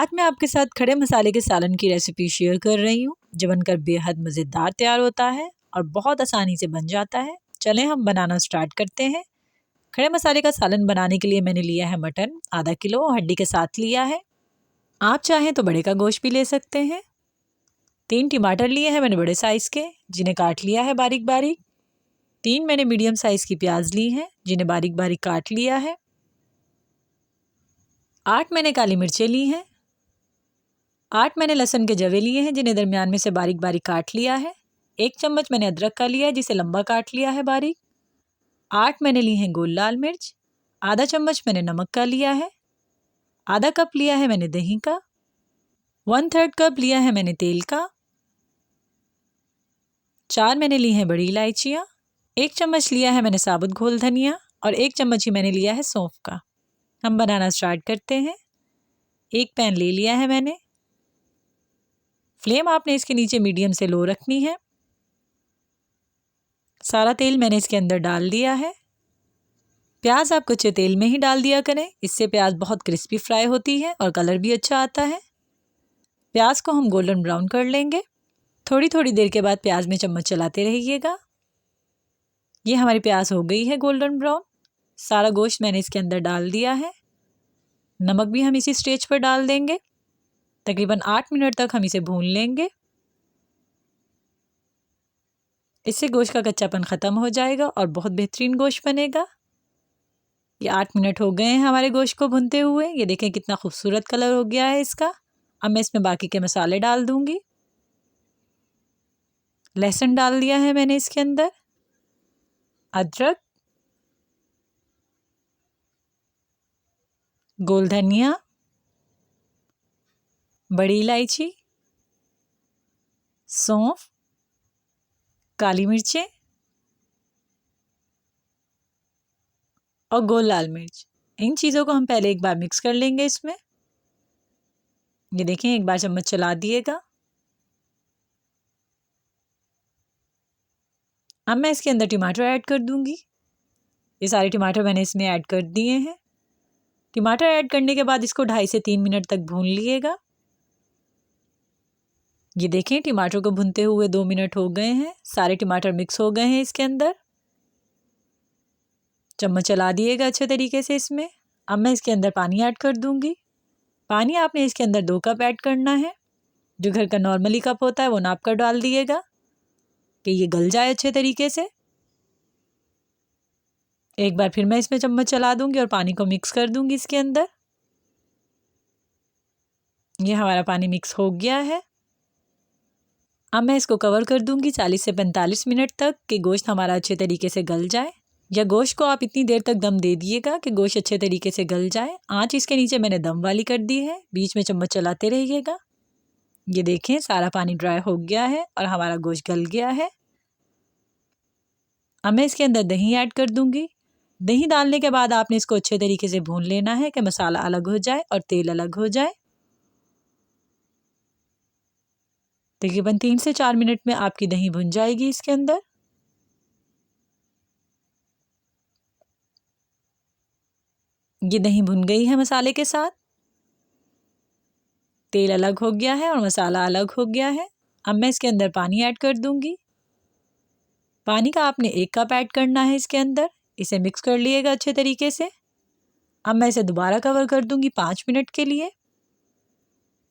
आज मैं आपके साथ खड़े मसाले के सालन की रेसिपी शेयर कर रही हूँ जो बनकर बेहद मज़ेदार तैयार होता है और बहुत आसानी से बन जाता है। चलें हम बनाना स्टार्ट करते हैं। खड़े मसाले का सालन बनाने के लिए मैंने लिया है मटन आधा किलो, हड्डी के साथ लिया है। आप चाहें तो बड़े का गोश्त भी ले सकते हैं। 3 टमाटर लिए हैं मैंने बड़े साइज़ के, जिन्हें काट लिया है बारीक बारीक। 3 मैंने मीडियम साइज़ की प्याज ली हैं, जिन्हें बारीक बारीक काट लिया है। 8 मैंने काली मिर्चें ली हैं। 8 मैंने लहसुन के जवे लिए हैं, जिन्हें दरमियान में से बारीक बारीक काट लिया है। 1 चम्मच मैंने अदरक का लिया है, जिसे लंबा काट लिया है बारीक। 8 मैंने ली हैं गोल लाल मिर्च। आधा चम्मच मैंने नमक का लिया है। आधा कप लिया है मैंने दही का। 1/3 कप लिया है मैंने तेल का। 4 मैंने ली हैं बड़ी इलायचियाँ। 1 चम्मच लिया है मैंने साबुत घोल धनिया और 1 चम्मच ही मैंने लिया है सौंफ का। हम बनाना स्टार्ट करते हैं। एक पैन ले लिया है मैंने। फ्लेम आपने इसके नीचे मीडियम से लो रखनी है। सारा तेल मैंने इसके अंदर डाल दिया है। प्याज आप कच्चे तेल में ही डाल दिया करें, इससे प्याज बहुत क्रिस्पी फ्राई होती है और कलर भी अच्छा आता है। प्याज को हम गोल्डन ब्राउन कर लेंगे। थोड़ी थोड़ी देर के बाद प्याज में चम्मच चलाते रहिएगा। ये हमारी प्याज हो गई है गोल्डन ब्राउन। सारा गोश्त मैंने इसके अंदर डाल दिया है। नमक भी हम इसी स्टेज पर डाल देंगे। तकरीबन 8 मिनट तक हम इसे भून लेंगे। इससे गोश्त का कच्चापन ख़त्म हो जाएगा और बहुत बेहतरीन गोश्त बनेगा। ये 8 मिनट हो गए हैं हमारे गोश्त को भुनते हुए। ये देखें कितना खूबसूरत कलर हो गया है इसका। अब मैं इसमें बाकी के मसाले डाल दूंगी। लहसुन डाल दिया है मैंने इसके अंदर। अदरक, गोल धनिया, बड़ी इलायची, सौंफ, काली मिर्चें और गोल लाल मिर्च। इन चीज़ों को हम पहले एक बार मिक्स कर लेंगे इसमें। ये देखें एक बार चम्मच चला दिएगा। अब मैं इसके अंदर टमाटर ऐड कर दूंगी। ये सारे टमाटर मैंने इसमें ऐड कर दिए हैं। टमाटर ऐड करने के बाद इसको 2.5 से 3 मिनट तक भून लिएगा। ये देखें टमाटर को भूनते हुए 2 मिनट हो गए हैं। सारे टमाटर मिक्स हो गए हैं इसके अंदर। चम्मच चला दिएगा अच्छे तरीके से इसमें। अब मैं इसके अंदर पानी ऐड कर दूंगी। पानी आपने इसके अंदर 2 कप ऐड करना है। जो घर का नॉर्मली कप होता है वो नाप कर डाल दिएगा कि ये गल जाए अच्छे तरीके से। एक बार फिर मैं इसमें चम्मच चला दूंगी और पानी को मिक्स कर दूंगी इसके अंदर। ये हमारा पानी मिक्स हो गया है। अब मैं इसको कवर कर दूंगी 40 से 45 मिनट तक कि गोश्त हमारा अच्छे तरीके से गल जाए। या गोश्त को आप इतनी देर तक दम दे दिएगा कि गोश्त अच्छे तरीके से गल जाए। आंच इसके नीचे मैंने दम वाली कर दी है। बीच में चम्मच चलाते रहिएगा। ये देखें सारा पानी ड्राई हो गया है और हमारा गोश्त गल गया है। अब मैं इसके अंदर दही ऐड कर दूंगी। दही डालने के बाद आपने इसको अच्छे तरीके से भून लेना है कि मसाला अलग हो जाए और तेल अलग हो जाए। तकरीबन 3 से 4 मिनट में आपकी दही भुन जाएगी इसके अंदर। ये दही भुन गई है मसाले के साथ। तेल अलग हो गया है और मसाला अलग हो गया है। अब मैं इसके अंदर पानी ऐड कर दूंगी। पानी का आपने 1 कप ऐड करना है इसके अंदर। इसे मिक्स कर लिएगा अच्छे तरीके से। अब मैं इसे दोबारा कवर कर दूंगी 5 मिनट के लिए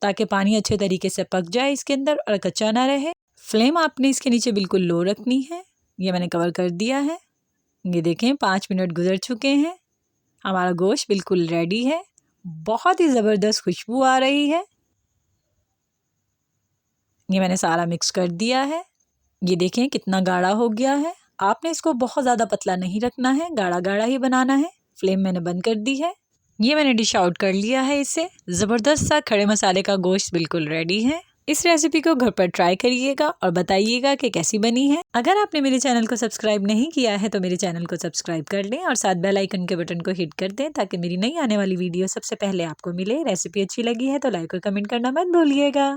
ताकि पानी अच्छे तरीके से पक जाए इसके अंदर और कच्चा ना रहे। फ्लेम आपने इसके नीचे बिल्कुल लो रखनी है। ये मैंने कवर कर दिया है। ये देखें 5 मिनट गुजर चुके हैं। हमारा गोश्त बिल्कुल रेडी है। बहुत ही ज़बरदस्त खुशबू आ रही है। ये मैंने सारा मिक्स कर दिया है। ये देखें कितना गाढ़ा हो गया है। आपने इसको बहुत ज़्यादा पतला नहीं रखना है, गाढ़ा गाढ़ा ही बनाना है। फ्लेम मैंने बंद कर दी है। ये मैंने डिश आउट कर लिया है इससे। ज़बरदस्त सा खड़े मसाले का गोश्त बिल्कुल रेडी है। इस रेसिपी को घर पर ट्राई करिएगा और बताइएगा कि कैसी बनी है। अगर आपने मेरे चैनल को सब्सक्राइब नहीं किया है तो मेरे चैनल को सब्सक्राइब कर लें और साथ बेल आइकन के बटन को हिट कर दें ताकि मेरी नई आने वाली वीडियो सबसे पहले आपको मिले। रेसिपी अच्छी लगी है तो लाइक और कमेंट करना मत भूलिएगा।